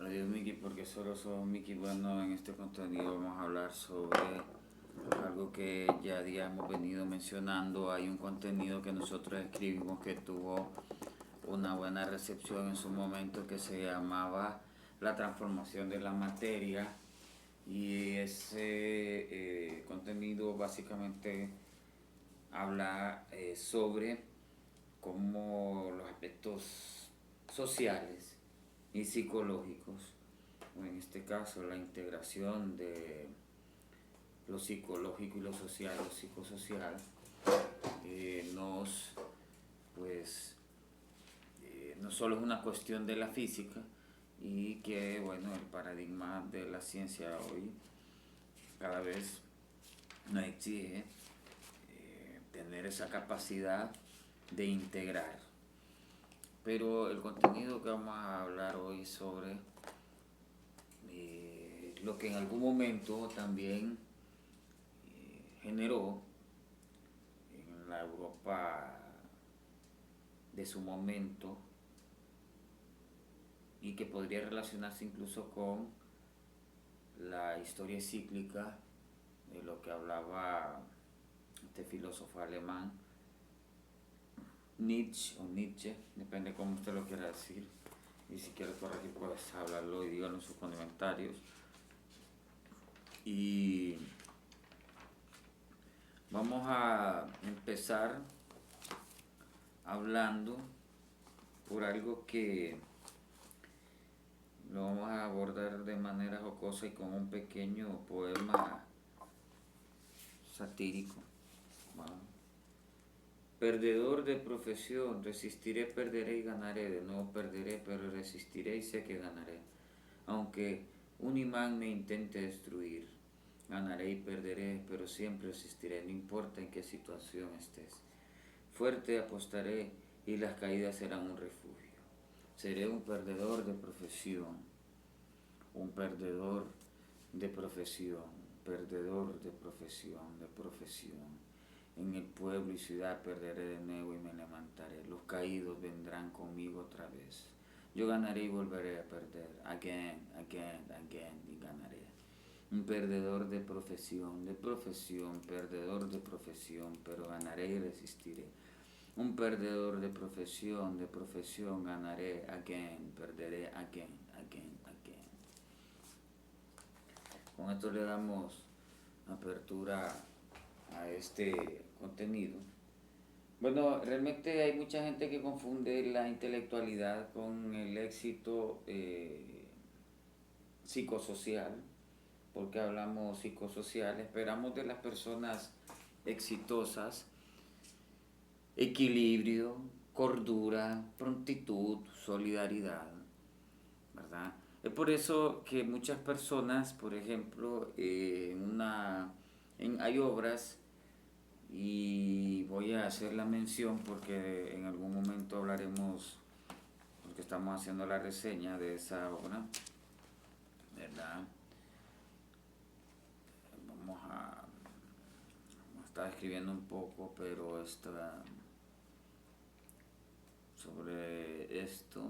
Adiós Miki, porque solo sos Miki. Bueno, en este contenido vamos a hablar sobre algo que ya habíamos venido mencionando. Hay un contenido que nosotros escribimos que tuvo una buena recepción en su momento, que se llamaba La transformación de la materia, y ese contenido básicamente habla sobre cómo los aspectos sociales y psicológicos, o en este caso la integración de lo psicológico y lo social, lo psicosocial, nos, pues, no solo es una cuestión de la física, y que, bueno, el paradigma de la ciencia hoy cada vez nos exige tener esa capacidad de integrar. Pero el contenido que vamos a hablar hoy sobre lo que en algún momento también generó en la Europa de su momento, y que podría relacionarse incluso con la historia cíclica de lo que hablaba este filósofo alemán Nietzsche, depende cómo usted lo quiera decir, y si quiere corregir pues háblalo y díganlo en sus comentarios. Y vamos a empezar hablando por algo que lo vamos a abordar de manera jocosa y con un pequeño poema satírico. Bueno, perdedor de profesión, resistiré, perderé y ganaré, de nuevo perderé, pero resistiré y sé que ganaré. Aunque un imán me intente destruir, ganaré y perderé, pero siempre resistiré, no importa en qué situación estés. Fuerte apostaré y las caídas serán un refugio. Seré un perdedor de profesión, un perdedor de profesión, perdedor de profesión, de profesión. En el pueblo y ciudad perderé de nuevo y me levantaré. Los caídos vendrán conmigo otra vez. Yo ganaré y volveré a perder. Again, again, again, y ganaré. Un perdedor de profesión, perdedor de profesión, pero ganaré y resistiré. Un perdedor de profesión, ganaré, again, perderé, again, again, again. Con esto le damos apertura a este contenido. Bueno, realmente hay mucha gente que confunde la intelectualidad con el éxito psicosocial. Porque hablamos psicosocial, esperamos de las personas exitosas equilibrio, cordura, prontitud, solidaridad, ¿verdad? Es por eso que muchas personas, por ejemplo, hay obras, y voy a hacer la mención porque en algún momento hablaremos, porque estamos haciendo la reseña de esa obra, ¿verdad? Vamos a estar escribiendo un poco, pero sobre esto.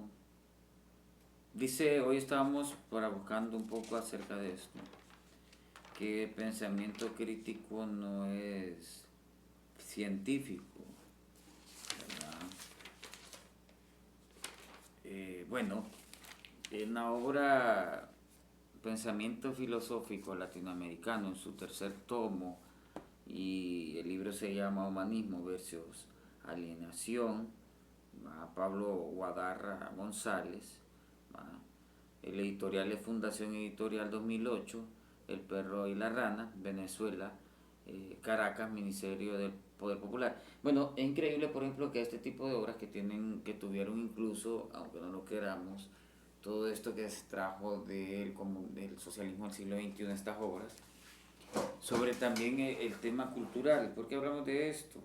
Dice, hoy estábamos buscando un poco acerca de esto, que pensamiento crítico no es científico, ¿verdad? Bueno, en la obra Pensamiento Filosófico Latinoamericano, en su tercer tomo, y el libro se llama Humanismo versus Alienación, a Pablo Guadarra González, ¿va? El editorial es Fundación Editorial 2008, El Perro y la Rana, Venezuela, Caracas, Ministerio del Poder Popular. Bueno, es increíble, por ejemplo, que este tipo de obras que tuvieron incluso, aunque no lo queramos, todo esto que se trajo del socialismo del siglo XXI, estas obras, sobre también el tema cultural. ¿Por qué hablamos de esto?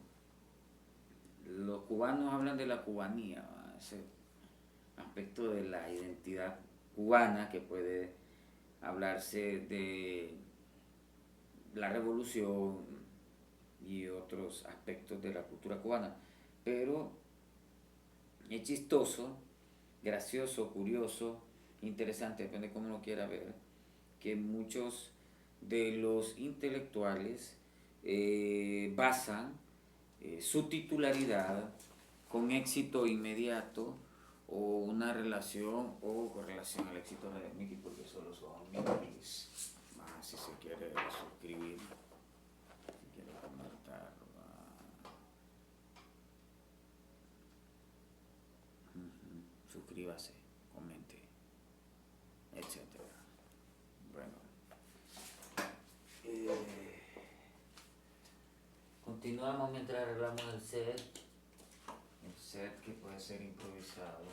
Los cubanos hablan de la cubanía, ¿va? Ese aspecto de la identidad cubana, que puede hablarse de la revolución y otros aspectos de la cultura cubana. Pero es chistoso, gracioso, curioso, interesante, depende de cómo lo quiera ver, que muchos de los intelectuales basan su titularidad con éxito inmediato o una relación o correlación al éxito académico, porque solo son minis. Si se quiere suscribir, si quiere comentar, suscríbase, comente, etcétera. Bueno, continuamos mientras arreglamos el set que puede ser improvisado.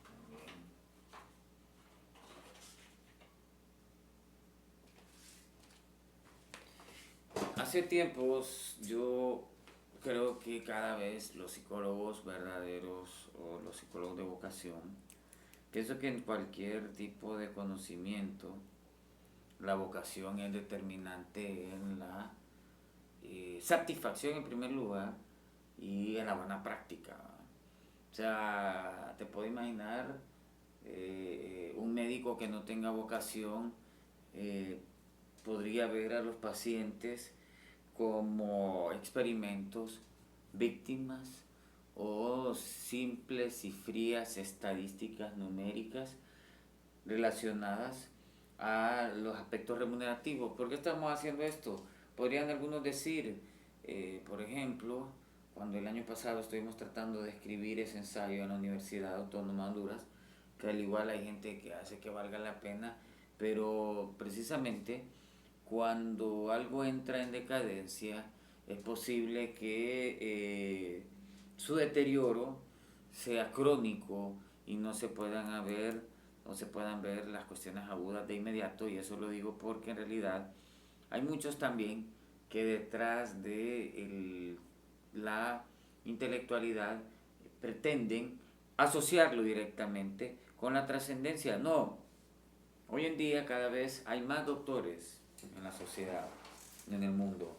También. Hace tiempos yo creo que cada vez los psicólogos verdaderos o los psicólogos de vocación, pienso que en cualquier tipo de conocimiento la vocación es determinante en la satisfacción en primer lugar y en la buena práctica. O sea, te puedo imaginar un médico que no tenga vocación podría ver a los pacientes como experimentos, víctimas o simples y frías estadísticas numéricas relacionadas a los aspectos remunerativos. ¿Por qué estamos haciendo esto? Podrían algunos decir, por ejemplo, cuando el año pasado estuvimos tratando de escribir ese ensayo en la Universidad Autónoma de Honduras, que al igual hay gente que hace que valga la pena, pero precisamente cuando algo entra en decadencia es posible que su deterioro sea crónico y no se puedan ver las cuestiones agudas de inmediato, y eso lo digo porque en realidad hay muchos también que detrás de la intelectualidad pretenden asociarlo directamente con la trascendencia. No, hoy en día cada vez hay más doctores en la sociedad, en el mundo.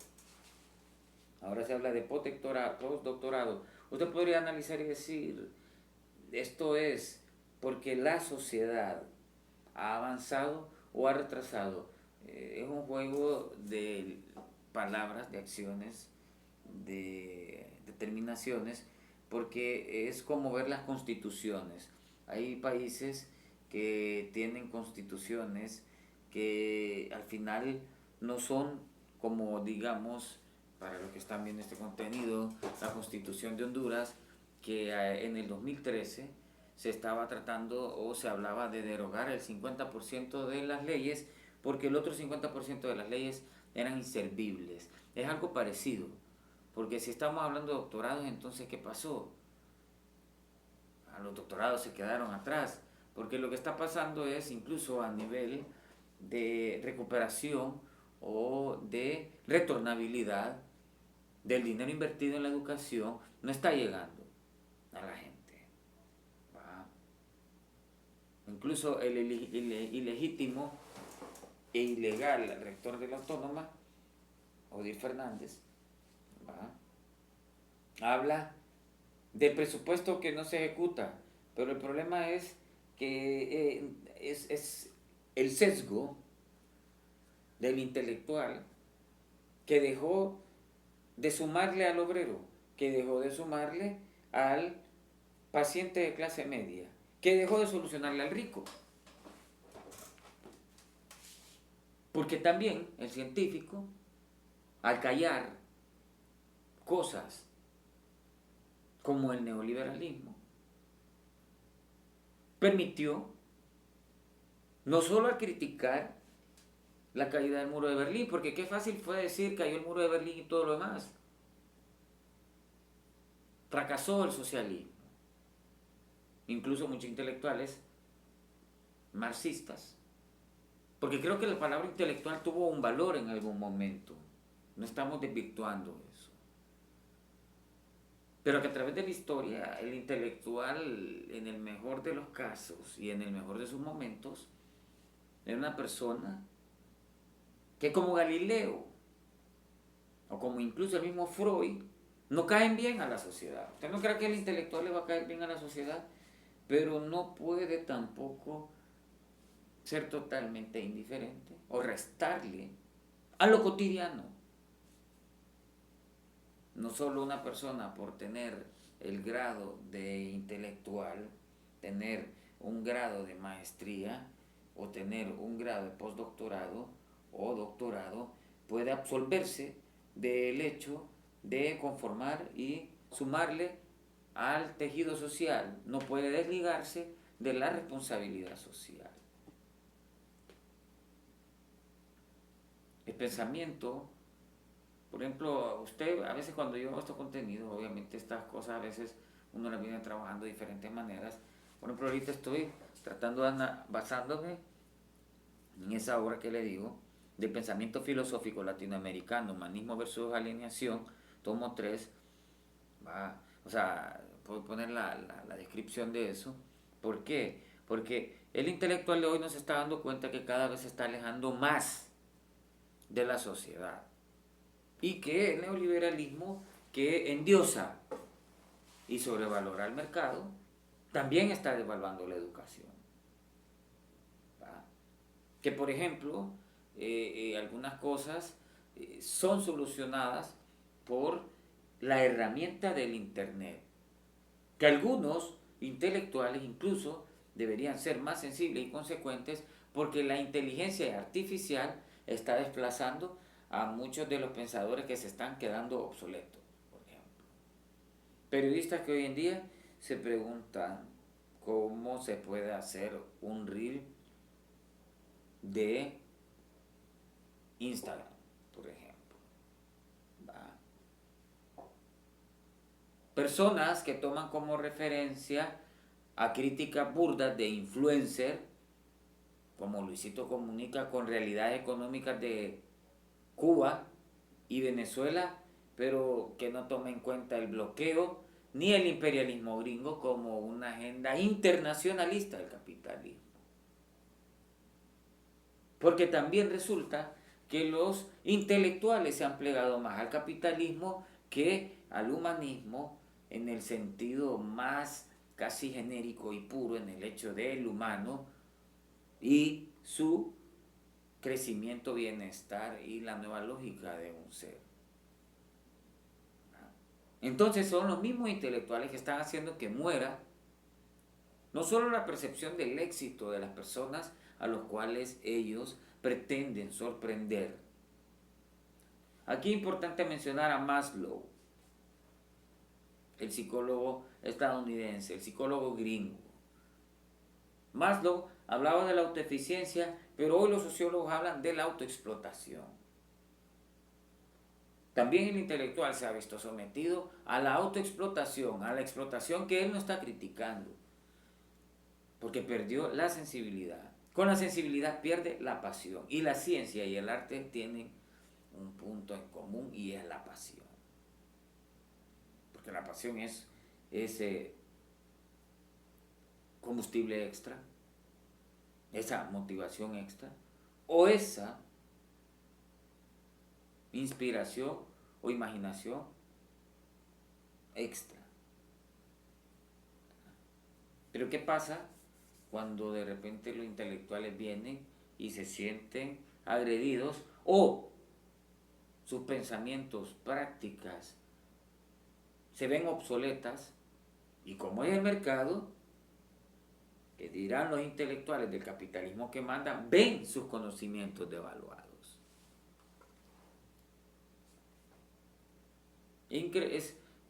Ahora se habla de postdoctorado. Usted podría analizar y decir, esto es porque la sociedad ha avanzado o ha retrasado. Es un juego de palabras, de acciones, de determinaciones, porque es como ver las constituciones. Hay países que tienen constituciones que al final no son como, digamos, para los que están viendo este contenido, la Constitución de Honduras, que en el 2013 se estaba tratando o se hablaba de derogar el 50% de las leyes porque el otro 50% de las leyes eran inservibles. Es algo parecido, porque si estamos hablando de doctorados, entonces ¿qué pasó? A los doctorados se quedaron atrás, porque lo que está pasando es incluso a nivel de recuperación o de retornabilidad del dinero invertido en la educación no está llegando a la gente. ¿Va? Incluso el ilegítimo e ilegal rector de la Autónoma, Odir Fernández, ¿va? Habla del presupuesto que no se ejecuta, pero el problema es que es el sesgo del intelectual que dejó de sumarle al obrero, que dejó de sumarle al paciente de clase media, que dejó de solucionarle al rico. Porque también el científico, al callar cosas como el neoliberalismo, permitió no solo al criticar la caída del muro de Berlín, porque qué fácil fue decir cayó el muro de Berlín y todo lo demás. Fracasó el socialismo. Incluso muchos intelectuales marxistas, porque creo que la palabra intelectual tuvo un valor en algún momento. No estamos desvirtuando eso. Pero que a través de la historia, el intelectual, en el mejor de los casos y en el mejor de sus momentos, era una persona que como Galileo, o como incluso el mismo Freud, no caen bien a la sociedad. ¿Usted no cree que el intelectual le va a caer bien a la sociedad? pero no puede tampoco ser totalmente indiferente o restarle a lo cotidiano. No solo una persona por tener el grado de intelectual, tener un grado de maestría o tener un grado de postdoctorado o doctorado puede absolverse del hecho de conformar y sumarle al tejido social. No puede desligarse de la responsabilidad social. El pensamiento, por ejemplo, usted a veces cuando yo hago estos contenidos, obviamente estas cosas a veces uno las viene trabajando de diferentes maneras. Por ejemplo, ahorita estoy tratando basándome en esa obra que le digo, de pensamiento filosófico latinoamericano, humanismo versus alineación, tomo 3, va, o sea, puedo poner la descripción de eso. ¿Por qué? Porque el intelectual de hoy nos está dando cuenta que cada vez se está alejando más de la sociedad y que el neoliberalismo que endiosa y sobrevalora el mercado también está devaluando la educación. ¿Va? Que por ejemplo, algunas cosas son solucionadas por la herramienta del Internet, que algunos intelectuales incluso deberían ser más sensibles y consecuentes porque la inteligencia artificial está desplazando a muchos de los pensadores que se están quedando obsoletos, por ejemplo. Periodistas que hoy en día se preguntan cómo se puede hacer un reel de Instagram, por ejemplo. ¿Va? Personas que toman como referencia a críticas burdas de influencer, como Luisito Comunica, con realidades económicas de Cuba y Venezuela, pero que no toma en cuenta el bloqueo ni el imperialismo gringo como una agenda internacionalista del capitalismo. Porque también resulta que los intelectuales se han plegado más al capitalismo que al humanismo en el sentido más casi genérico y puro en el hecho del humano y su crecimiento, bienestar y la nueva lógica de un ser. Entonces son los mismos intelectuales que están haciendo que muera no solo la percepción del éxito de las personas a los cuales ellos pretenden sorprender. Aquí es importante mencionar a Maslow, el psicólogo estadounidense, el psicólogo gringo. Maslow hablaba de la autoeficiencia, pero hoy los sociólogos hablan de la autoexplotación. También el intelectual se ha visto sometido a la autoexplotación, a la explotación que él no está criticando, porque perdió la sensibilidad. Con la sensibilidad pierde la pasión. Y la ciencia y el arte tienen un punto en común y es la pasión. Porque la pasión es ese combustible extra, esa motivación extra, o esa inspiración o imaginación extra. Pero ¿qué pasa cuando de repente los intelectuales vienen y se sienten agredidos o sus pensamientos, prácticas se ven obsoletas? Y como es el mercado, que dirán los intelectuales del capitalismo que mandan, ven sus conocimientos devaluados.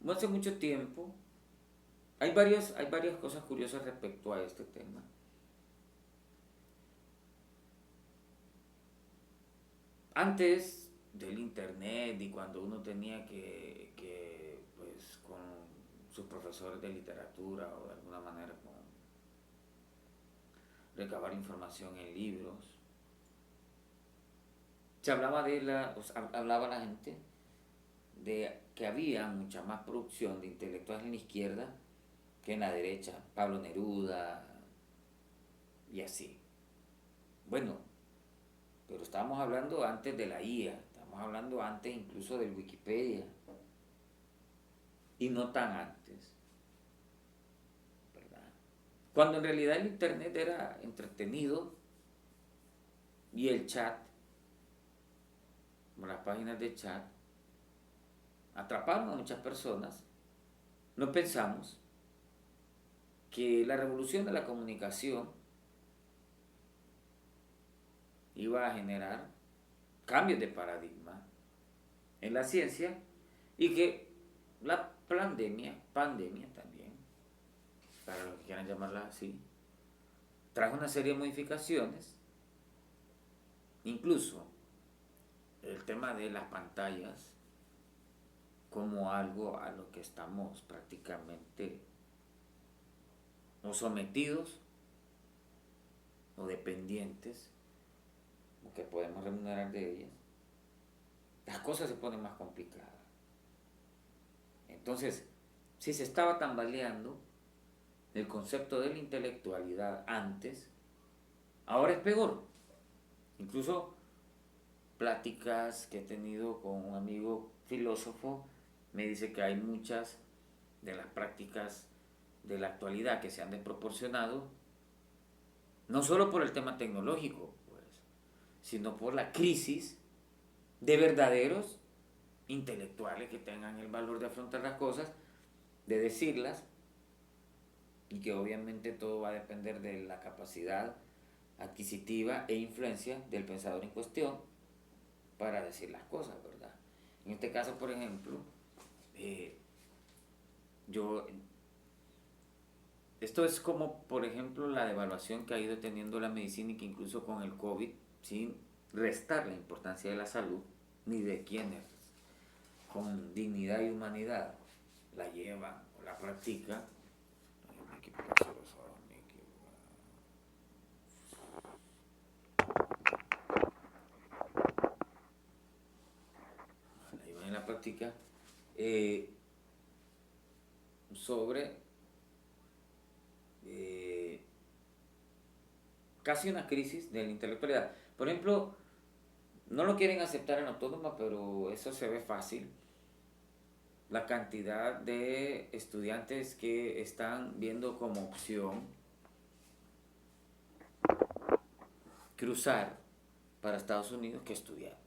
No hace mucho tiempo, hay varias cosas curiosas respecto a este tema. Antes del internet y cuando uno tenía que pues con sus profesores de literatura o de alguna manera recabar información en libros, se hablaba hablaba la gente de que había mucha más producción de intelectuales en la izquierda que en la derecha, Pablo Neruda y así. Bueno, pero estábamos hablando antes de la IA, estamos hablando antes incluso del Wikipedia y no tan antes, ¿verdad? Cuando en realidad el internet era entretenido y el chat, las páginas de chat, atraparon a muchas personas. No pensamos que la revolución de la comunicación iba a generar cambios de paradigma en la ciencia y que la pandemia también, para los que quieran llamarla así, trajo una serie de modificaciones, incluso el tema de las pantallas como algo a lo que estamos prácticamente o sometidos o dependientes, o que podemos remunerar de ellas, las cosas se ponen más complicadas. Entonces, si se estaba tambaleando el concepto de la intelectualidad antes, ahora es peor. Incluso pláticas que he tenido con un amigo filósofo me dice que hay muchas de las prácticas de la actualidad que se han desproporcionado, no solo por el tema tecnológico, pues, sino por la crisis de verdaderos intelectuales que tengan el valor de afrontar las cosas, de decirlas, y que obviamente todo va a depender de la capacidad adquisitiva e influencia del pensador en cuestión para decir las cosas, ¿verdad? En este caso, por ejemplo, yo esto es como, por ejemplo, la devaluación que ha ido teniendo la medicina y que incluso con el COVID, sin restar la importancia de la salud, ni de quienes con dignidad y humanidad la llevan o la practican. La llevan en la práctica sobre casi una crisis de la intelectualidad. Por ejemplo, no lo quieren aceptar en autónoma, pero eso se ve fácil. La cantidad de estudiantes que están viendo como opción cruzar para Estados Unidos que estudiar.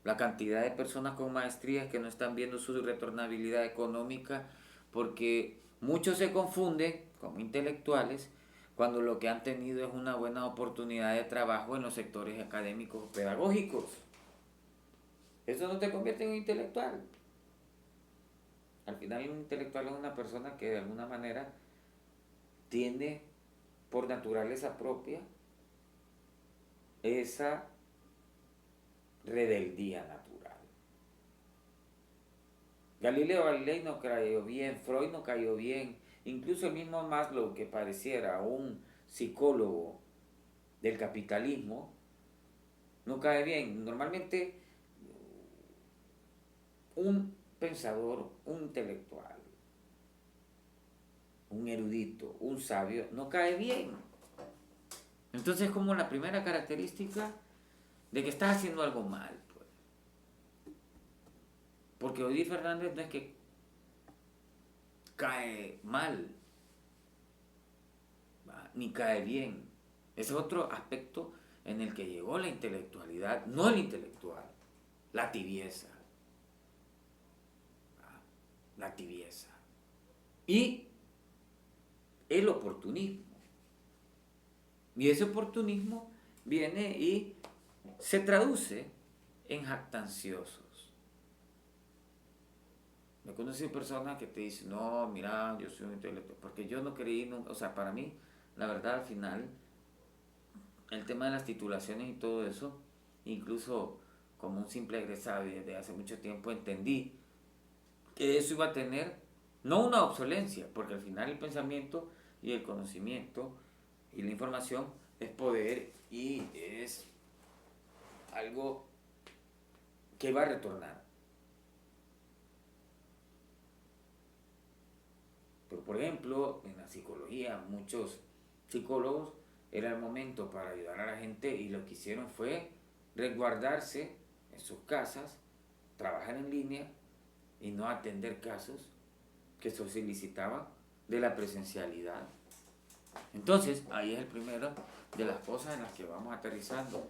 La cantidad de personas con maestrías que no están viendo su retornabilidad económica porque muchos se confunden como intelectuales cuando lo que han tenido es una buena oportunidad de trabajo en los sectores académicos o pedagógicos. Eso no te convierte en un intelectual. Al final un intelectual es una persona que de alguna manera tiene por naturaleza propia esa rebeldía natural. Galileo Galilei no cayó bien, Freud no cayó bien, incluso el mismo Maslow, que pareciera un psicólogo del capitalismo, no cae bien. Normalmente un pensador, un intelectual, un erudito, un sabio, no cae bien. Entonces es como la primera característica de que estás haciendo algo mal. Pues. Porque Odí Fernández no es que cae mal, ¿va? Ni cae bien. Ese es otro aspecto en el que llegó la intelectualidad, no el intelectual, la tibieza. ¿Va? La tibieza. Y el oportunismo. Y ese oportunismo viene y se traduce en jactanciosos. Me he conocido personas que te dicen, no, mira, yo soy un intelectual, porque yo no creí nunca, o sea, para mí, la verdad, al final, el tema de las titulaciones y todo eso, incluso como un simple egresado y desde hace mucho tiempo entendí que eso iba a tener, no una obsolencia, porque al final el pensamiento y el conocimiento y la información es poder y es algo que va a retornar. Pero por ejemplo, en la psicología, muchos psicólogos era el momento para ayudar a la gente y lo que hicieron fue resguardarse en sus casas, trabajar en línea y no atender casos que se solicitaban de la presencialidad. Entonces, ahí es el primero de las cosas en las que vamos aterrizando.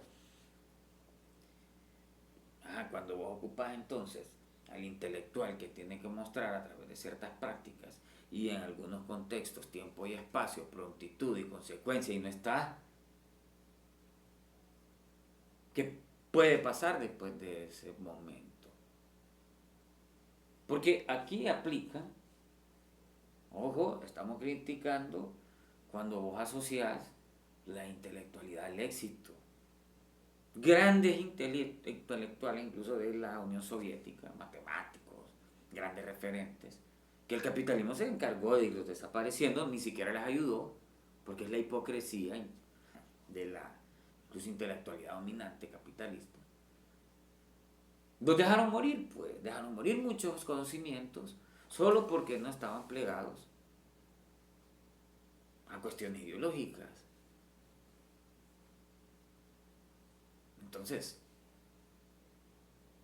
Cuando vos ocupas entonces al intelectual que tiene que mostrar a través de ciertas prácticas y en algunos contextos tiempo y espacio, prontitud y consecuencia y no está, ¿qué puede pasar después de ese momento? Porque aquí aplica, ojo, estamos criticando cuando vos asociás la intelectualidad al éxito. Grandes intelectuales, incluso de la Unión Soviética, matemáticos, grandes referentes, que el capitalismo se encargó de irlos desapareciendo, ni siquiera les ayudó, porque es la hipocresía de la incluso intelectualidad dominante capitalista. Los dejaron morir, pues, dejaron morir muchos conocimientos solo porque no estaban plegados a cuestiones ideológicas. Entonces,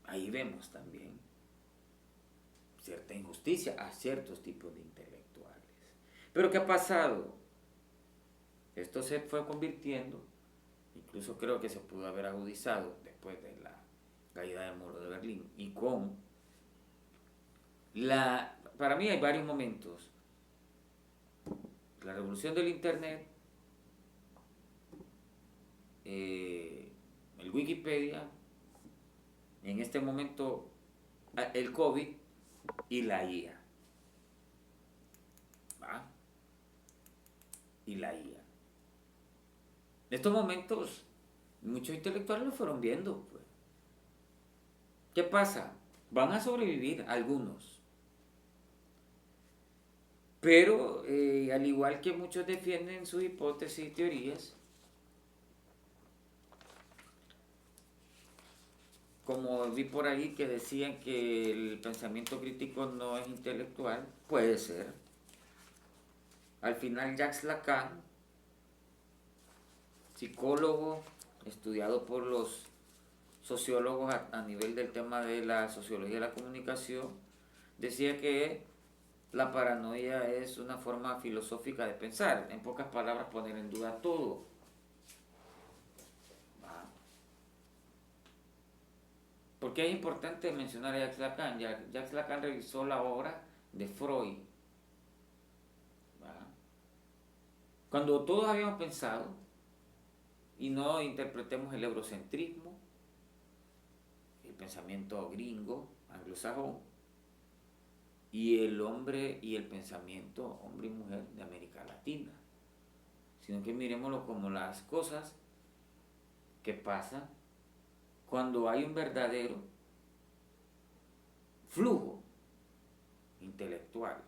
ahí vemos también cierta injusticia a ciertos tipos de intelectuales. Pero ¿qué ha pasado? Esto se fue convirtiendo, incluso creo que se pudo haber agudizado después de la caída del muro de Berlín y con para mí hay varios momentos. La revolución del internet, el Wikipedia, en este momento el COVID y la IA. ¿Va? Y la IA. En estos momentos muchos intelectuales lo fueron viendo. Pues. ¿Qué pasa? Van a sobrevivir algunos. Pero al igual que muchos defienden sus hipótesis y teorías, como vi por ahí que decían que el pensamiento crítico no es intelectual, puede ser. Al final Jacques Lacan, psicólogo, estudiado por los sociólogos a nivel del tema de la sociología de la comunicación, decía que la paranoia es una forma filosófica de pensar, en pocas palabras poner en duda todo. ¿Por qué es importante mencionar a Jacques Lacan? Jacques Lacan revisó la obra de Freud. Cuando todos habíamos pensado, y no interpretemos el eurocentrismo, el pensamiento gringo, anglosajón, y el hombre y el pensamiento hombre y mujer de América Latina, sino que miremoslo como las cosas que pasan cuando hay un verdadero flujo intelectual.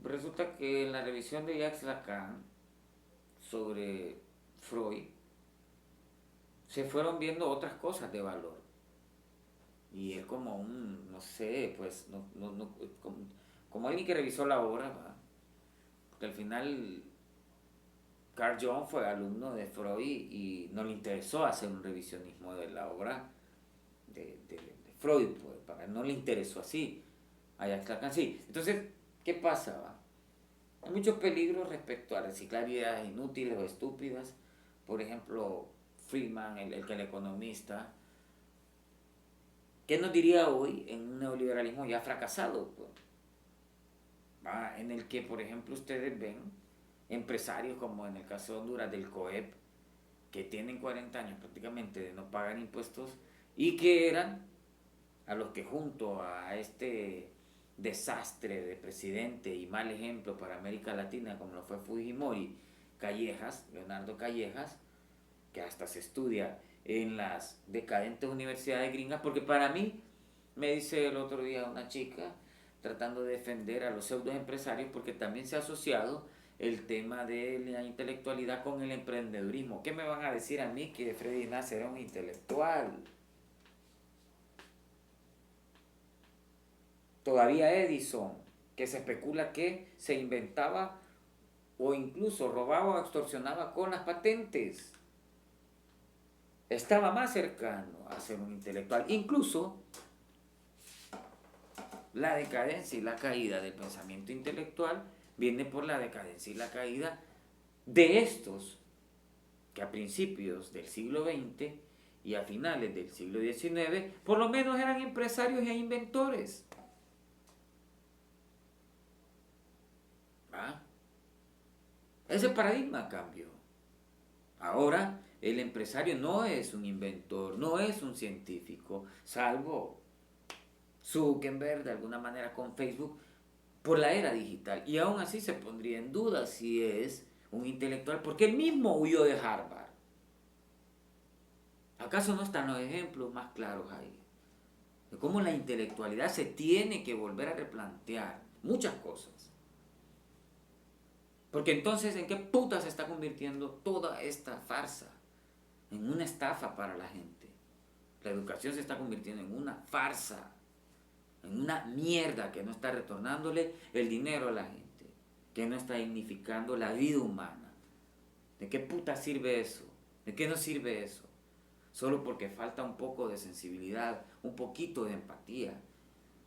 Resulta que en la revisión de Jacques Lacan sobre Freud se fueron viendo otras cosas de valor. Y él como un, no sé, pues, como alguien que revisó la obra, ¿va? Porque al final Carl Jung fue alumno de Freud y no le interesó hacer un revisionismo de la obra de Freud, pues, para él no le interesó así. A Jacques Lacan sí. Entonces, ¿qué pasa? Va? Hay muchos peligros respecto a reciclar ideas inútiles o estúpidas. Por ejemplo, Friedman, el economista, ¿qué nos diría hoy en un neoliberalismo ya fracasado? Pues? ¿Va? En el que, por ejemplo, ustedes ven empresarios como en el caso de Honduras del COEP, que tienen 40 años prácticamente de no pagar impuestos y que eran a los que junto a este desastre de presidente y mal ejemplo para América Latina como lo fue Fujimori, Leonardo Callejas, que hasta se estudia en las decadentes universidades gringas, porque para mí, me dice el otro día una chica, tratando de defender a los pseudo empresarios, porque también se ha asociado el tema de la intelectualidad con el emprendedurismo. ¿Qué me van a decir a mí que Freddy Nasser era un intelectual? Todavía Edison, que se especula que se inventaba o incluso robaba o extorsionaba con las patentes, estaba más cercano a ser un intelectual. Incluso la decadencia y la caída del pensamiento intelectual viene por la decadencia y la caída de estos que a principios del siglo XX y a finales del siglo XIX, por lo menos eran empresarios e inventores. ¿Ah? Ese paradigma cambió. Ahora el empresario no es un inventor, no es un científico, salvo Zuckerberg de alguna manera con Facebook por la era digital. Y aún así se pondría en duda si es un intelectual, porque él mismo huyó de Harvard. ¿Acaso no están los ejemplos más claros ahí? De cómo la intelectualidad se tiene que volver a replantear muchas cosas. Porque entonces, ¿en qué puta se está convirtiendo toda esta farsa? En una estafa para la gente. La educación se está convirtiendo en una farsa, en una mierda que no está retornándole el dinero a la gente, que no está dignificando la vida humana. ¿De qué puta sirve eso? ¿De qué no sirve eso? Solo porque falta un poco de sensibilidad, un poquito de empatía,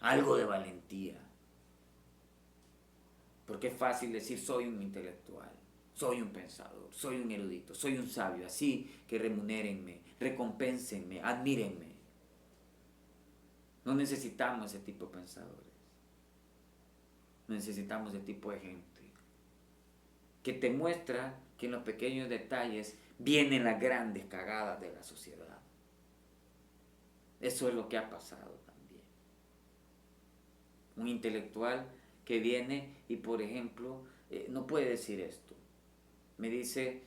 algo de valentía. Porque es fácil decir soy un intelectual, soy un pensador, soy un erudito, soy un sabio, así que remunérenme, recompénsenme, admírenme. No necesitamos ese tipo de pensadores. Necesitamos ese tipo de gente que te muestra que en los pequeños detalles vienen las grandes cagadas de la sociedad. Eso es lo que ha pasado también. Un intelectual que viene y, por ejemplo, no puede decir esto. Me dice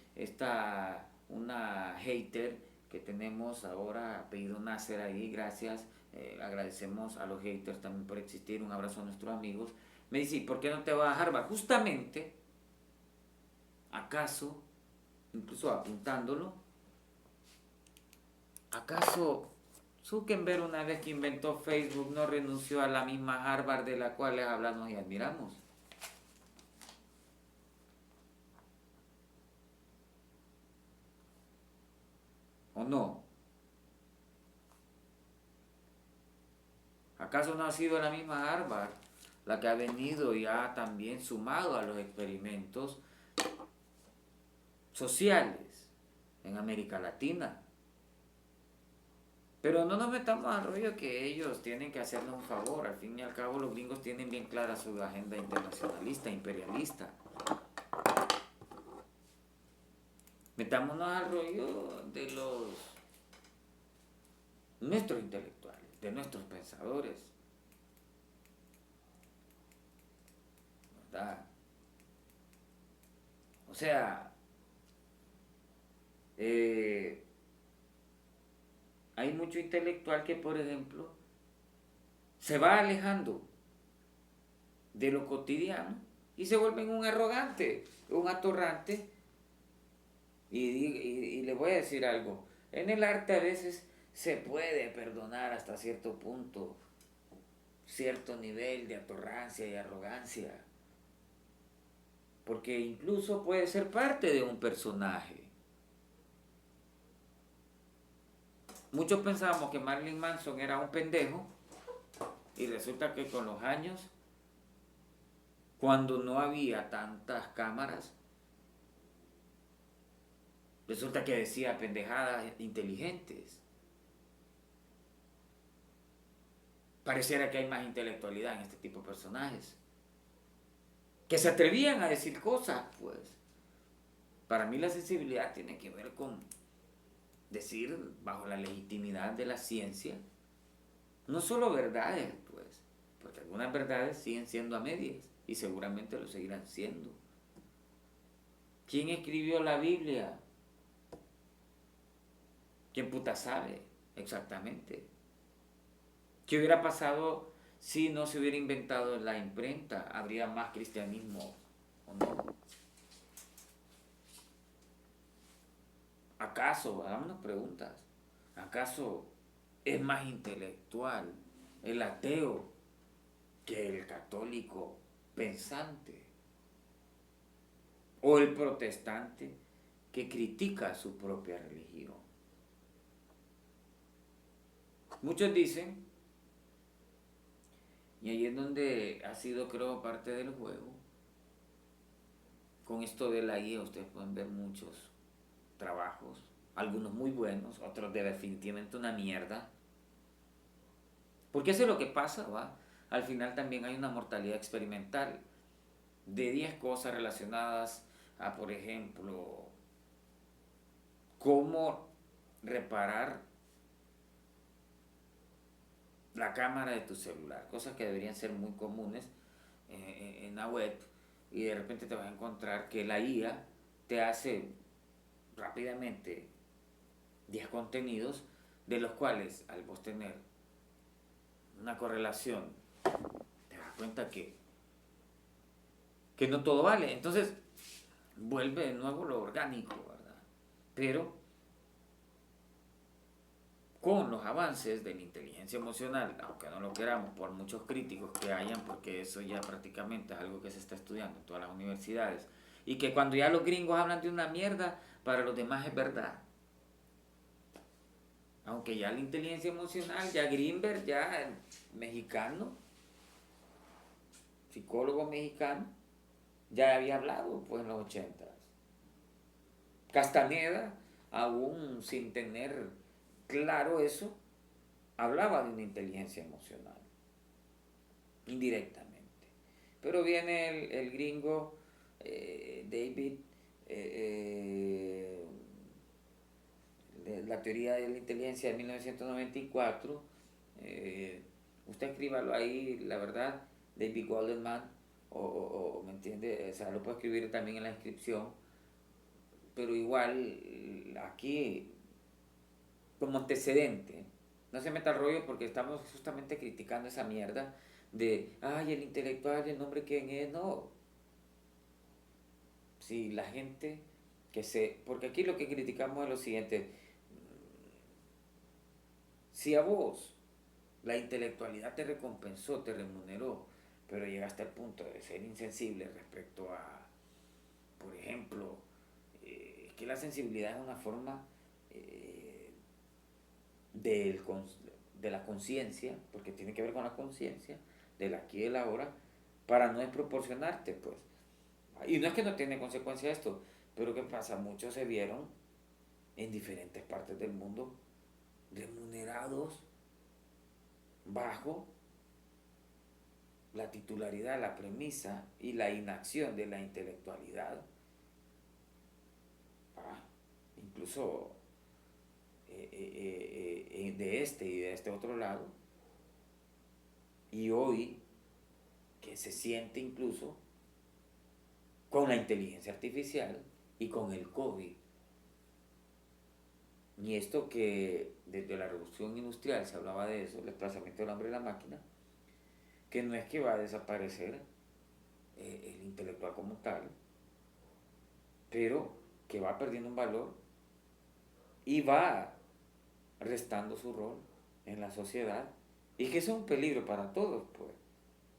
una hater que tenemos ahora, apellido Nasser ahí, gracias, agradecemos a los haters también por existir, un abrazo a nuestros amigos. Me dice, ¿y por qué no te vas a Harvard? Justamente, ¿acaso, incluso apuntándolo, acaso Zuckerberg una vez que inventó Facebook no renunció a la misma Harvard de la cual les hablamos y admiramos? ¿O no? ¿Acaso no ha sido la misma Harvard la que ha venido y ha también sumado a los experimentos sociales en América Latina? Pero no nos metamos al rollo que ellos tienen que hacernos un favor. Al fin y al cabo los gringos tienen bien clara su agenda internacionalista, imperialista. Metámonos al rollo de nuestros intelectuales, de nuestros pensadores, ¿verdad? O sea, hay mucho intelectual que, por ejemplo, se va alejando de lo cotidiano y se vuelven un arrogante, un atorrante. Y le voy a decir algo, en el arte a veces se puede perdonar hasta cierto punto cierto nivel de atorrancia y arrogancia, porque incluso puede ser parte de un personaje. Muchos pensábamos que Marilyn Manson era un pendejo y resulta que con los años, cuando no había tantas cámaras, resulta que decía pendejadas inteligentes. Pareciera que hay más intelectualidad en este tipo de personajes, que se atrevían a decir cosas, pues. Para mí la sensibilidad tiene que ver con decir bajo la legitimidad de la ciencia, no solo verdades, pues, porque algunas verdades siguen siendo a medias y seguramente lo seguirán siendo. ¿Quién escribió la Biblia? ¿Quién puta sabe exactamente? ¿Qué hubiera pasado si no se hubiera inventado la imprenta? ¿Habría más cristianismo o no? ¿Acaso, hagámonos preguntas, acaso es más intelectual el ateo que el católico pensante? ¿O el protestante que critica su propia religión? Muchos dicen, y ahí es donde ha sido creo parte del juego, con esto de la IA ustedes pueden ver muchos trabajos, algunos muy buenos, otros de definitivamente una mierda. Porque eso es lo que pasa, ¿va? Al final también hay una mortalidad experimental de 10 cosas relacionadas a, por ejemplo, cómo reparar la cámara de tu celular, cosas que deberían ser muy comunes en la web, y de repente te vas a encontrar que la IA te hace rápidamente 10 contenidos de los cuales al vos tener una correlación te das cuenta que no todo vale. Entonces vuelve de nuevo lo orgánico, ¿verdad? Pero con los avances de la inteligencia emocional, aunque no lo queramos, por muchos críticos que hayan, porque eso ya prácticamente es algo que se está estudiando en todas las universidades, y que cuando ya los gringos hablan de una mierda, para los demás es verdad. Aunque ya la inteligencia emocional, ya Greenberg, ya mexicano, psicólogo mexicano, ya había hablado pues en los 80. Castaneda, aún sin tener claro eso, hablaba de una inteligencia emocional, indirectamente. Pero viene el gringo David, de la teoría de la inteligencia de 1994, usted escríbalo ahí, la verdad, David Goldman, ¿me entiende? O sea, lo puedo escribir también en la descripción, pero igual aquí como antecedente. No se meta el rollo porque estamos justamente criticando esa mierda de, ay, el intelectual, el nombre quién es, no. Si la gente que se... Porque aquí lo que criticamos es lo siguiente, si a vos la intelectualidad te recompensó, te remuneró, pero llegaste al punto de ser insensible respecto a, por ejemplo, que la sensibilidad es una forma del, de la conciencia, porque tiene que ver con la conciencia, del aquí y del ahora, para no desproporcionarte, pues. Y no es que no tiene consecuencia esto, pero ¿qué pasa? Muchos se vieron en diferentes partes del mundo remunerados bajo la titularidad, la premisa y la inacción de la intelectualidad. Ah, incluso de este y de este otro lado. Y hoy que se siente incluso con la inteligencia artificial y con el COVID. Y esto que desde la revolución industrial se hablaba de eso, el desplazamiento del hombre y la máquina, que no es que va a desaparecer el intelectual como tal, pero que va perdiendo un valor y va restando su rol en la sociedad, y que eso es un peligro para todos, pues,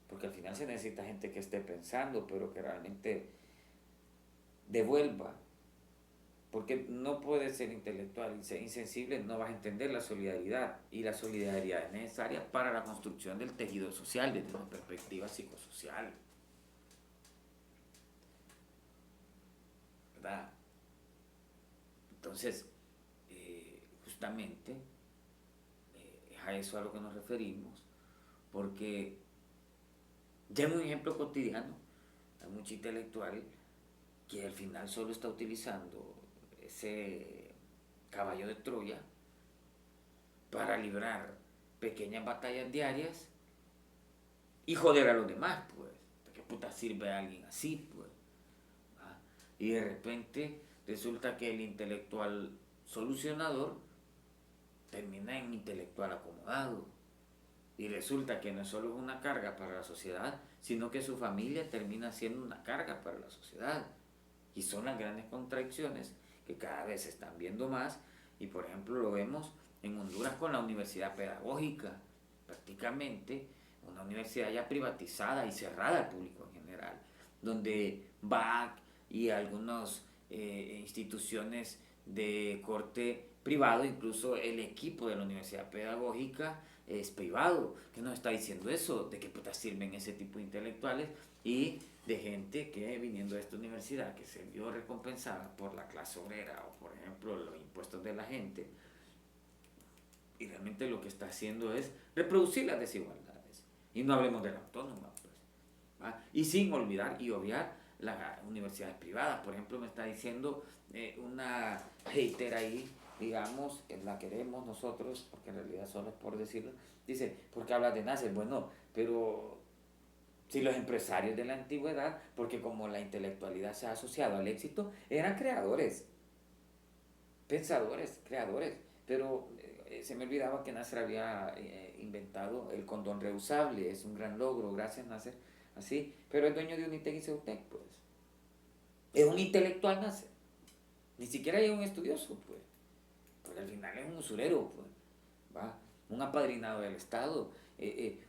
porque al final se necesita gente que esté pensando, pero que realmente devuelva, porque no puedes ser intelectual y ser insensible, no vas a entender la solidaridad, y la solidaridad es necesaria para la construcción del tejido social desde una perspectiva psicosocial, ¿verdad? Entonces, justamente es a eso a lo que nos referimos, porque ya en un ejemplo cotidiano hay mucho intelectual que al final solo está utilizando ese caballo de Troya para librar pequeñas batallas diarias y joder a los demás, pues. ¿De qué puta sirve a alguien así, pues? ¿Ah? Y de repente resulta que el intelectual solucionador termina en intelectual acomodado. Y resulta que no solo es una carga para la sociedad, sino que su familia termina siendo una carga para la sociedad. Y son las grandes contradicciones que cada vez se están viendo más, y por ejemplo lo vemos en Honduras con la universidad pedagógica, prácticamente una universidad ya privatizada y cerrada al público en general, donde BAC y algunas instituciones de corte privado, incluso el equipo de la universidad pedagógica, es privado. ¿Qué nos está diciendo eso? ¿De qué puta sirven ese tipo de intelectuales y de gente que viniendo de esta universidad, que se vio recompensada por la clase obrera o por ejemplo los impuestos de la gente, y realmente lo que está haciendo es reproducir las desigualdades? Y no hablemos de la autónoma, pues, ¿va? Y sin olvidar y obviar las universidades privadas. Por ejemplo, me está diciendo una hater ahí, digamos, la queremos nosotros, porque en realidad solo es por decirlo, dice, ¿por qué hablas de Nasser? Bueno, pero si los empresarios de la antigüedad, porque como la intelectualidad se ha asociado al éxito, eran creadores, pensadores, creadores, pero se me olvidaba que Nasser había inventado el condón reusable, es un gran logro, gracias Nasser, así, pero es dueño de Unitec y Ceutec, pues. Es un intelectual Nasser, ni siquiera es un estudioso, pues, porque al final es un usurero, pues, ¿va? Un apadrinado del Estado.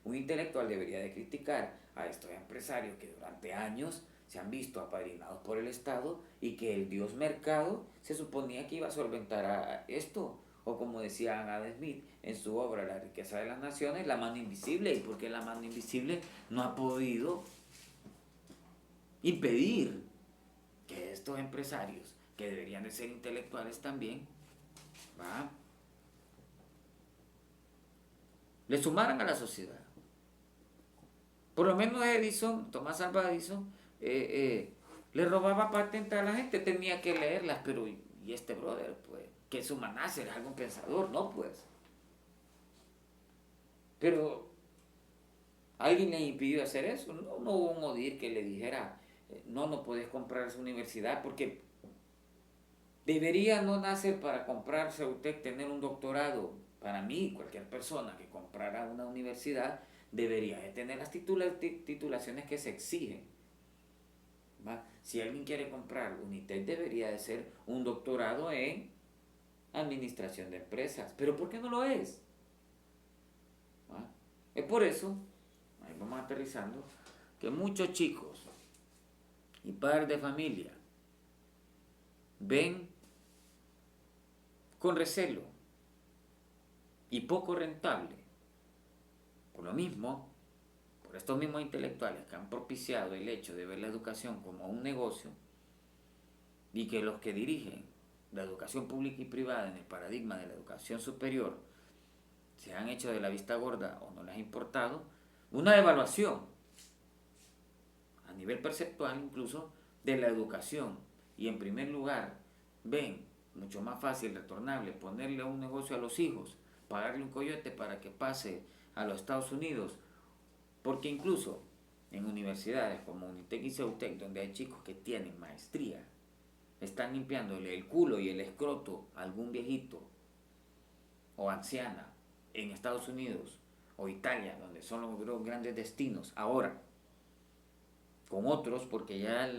Un intelectual debería de criticar a estos empresarios que durante años se han visto apadrinados por el Estado y que el dios mercado se suponía que iba a solventar a esto. O como decía Adam Smith en su obra La riqueza de las naciones, la mano invisible. ¿Y por qué la mano invisible no ha podido impedir que estos empresarios, que deberían de ser intelectuales también, ¿va?, le sumaran a la sociedad? Por lo menos Edison, Tomás Alva Edison, le robaba patentes a la gente, tenía que leerlas, pero y este brother, pues, que es humanácer, es algún pensador, no, pues. Pero alguien le impidió hacer eso, no, no hubo un odir que le dijera, no, no puedes comprar esa universidad, porque debería no nacer para comprarse usted tener un doctorado. Para mí, cualquier persona que comprara una universidad debería de tener las titulaciones que se exigen, ¿va? Si alguien quiere comprar Unitec, debería de ser un doctorado en administración de empresas. ¿Pero por qué no lo es? ¿Va? Es por eso, ahí vamos aterrizando, que muchos chicos y padres de familia ven con recelo y poco rentable, por lo mismo, por estos mismos intelectuales que han propiciado el hecho de ver la educación como un negocio, y que los que dirigen la educación pública y privada en el paradigma de la educación superior se han hecho de la vista gorda o no les ha importado, una evaluación a nivel perceptual incluso de la educación, y en primer lugar ven mucho más fácil, retornable, ponerle un negocio a los hijos, pagarle un coyote para que pase a los Estados Unidos, porque incluso en universidades como Unitec y Ceutec, donde hay chicos que tienen maestría, están limpiándole el culo y el escroto a algún viejito o anciana en Estados Unidos o Italia, donde son los grandes destinos ahora, con otros, porque ya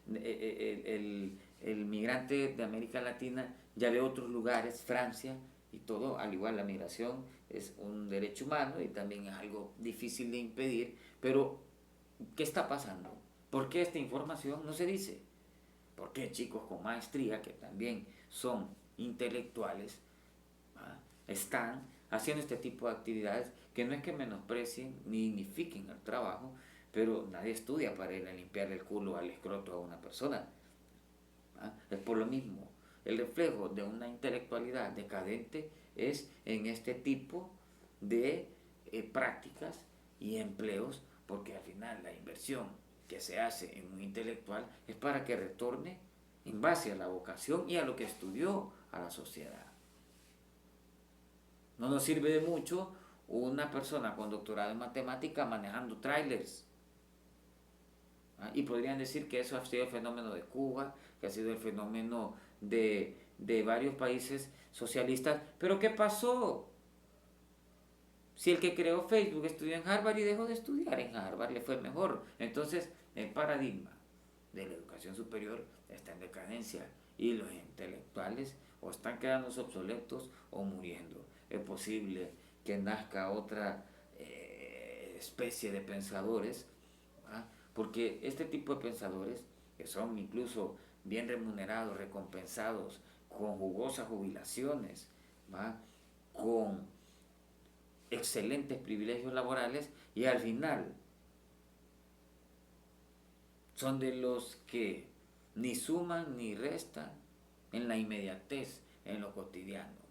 el migrante de América Latina ya ve otros lugares, Francia y todo, al igual la migración es un derecho humano y también es algo difícil de impedir, pero ¿qué está pasando? ¿Por qué esta información no se dice? ¿Por qué chicos con maestría, que también son intelectuales, ¿va?, están haciendo este tipo de actividades que no es que menosprecien ni dignifiquen el trabajo, pero nadie estudia para ir a limpiar el culo al escroto a una persona, ¿va? Es por lo mismo. El reflejo de una intelectualidad decadente es en este tipo de prácticas y empleos, porque al final la inversión que se hace en un intelectual es para que retorne en base a la vocación y a lo que estudió a la sociedad. No nos sirve de mucho una persona con doctorado en matemática manejando trailers. Y podrían decir que eso ha sido el fenómeno de Cuba, que ha sido el fenómeno de varios países socialistas. Pero ¿qué pasó? Si el que creó Facebook estudió en Harvard y dejó de estudiar en Harvard, le fue mejor. Entonces, el paradigma de la educación superior está en decadencia y los intelectuales o están quedando obsoletos o muriendo. Es posible que nazca otra especie de pensadores, ¿va?, porque este tipo de pensadores, que son incluso bien remunerados, recompensados, con jugosas jubilaciones, ¿va?, con excelentes privilegios laborales y al final son de los que ni suman ni restan en la inmediatez, en lo cotidiano.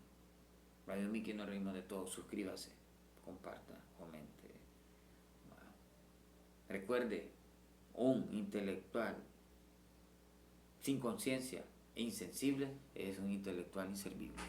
Radio Miki, nos reímos de todo. Suscríbase, comparta, comente. Recuerde, un intelectual sin conciencia e insensible es un intelectual inservible.